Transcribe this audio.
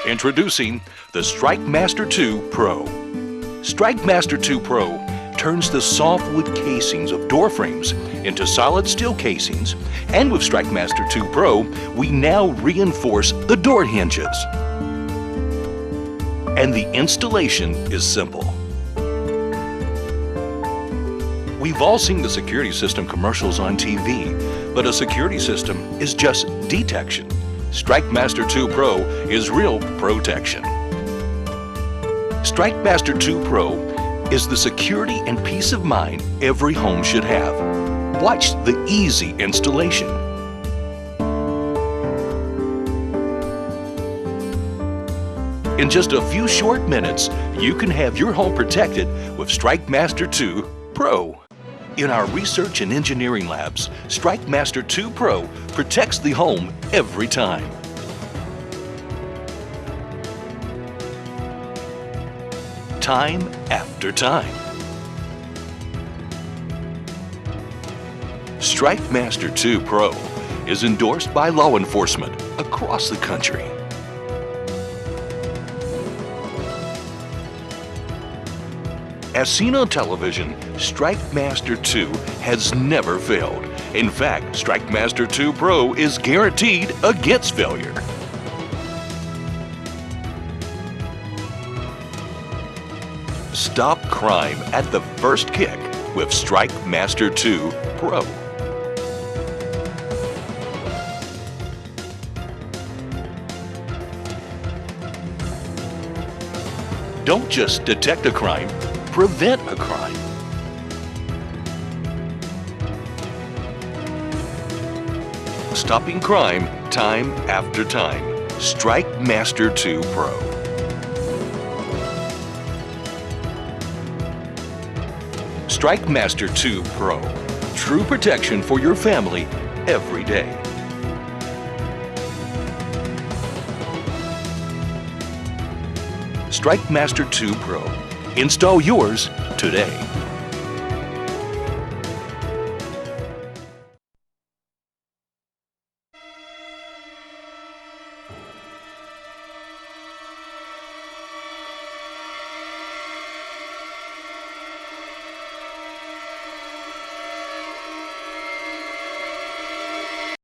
Introducing the Strike Master 2 Pro. Strike Master 2 Pro turns the softwood casings of door frames into solid steel casings, and with Strike Master 2 Pro, we now reinforce the door hinges. And the installation is simple. We've all seen the security system commercials on TV, but a security system is just detection. Strike Master 2 Pro is real protection. Strike Master 2 Pro is the security and peace of mind every home should have. Watch the easy installation. In just a few short minutes, you can have your home protected with Strike Master 2 Pro. In our research and engineering labs, Strike Master 2 Pro protects the home every time. Time after time. Strike Master 2 Pro is endorsed by law enforcement across the country. As seen on television, Strike Master 2 has never failed. In fact, Strike Master 2 Pro is guaranteed against failure. Stop crime at the first kick with Strike Master 2 Pro. Don't just detect a crime, prevent a crime. Stopping crime time after time. Strike Master 2 Pro. Strike Master 2 Pro. True protection for your family every day. Strike Master 2 Pro. Install yours today.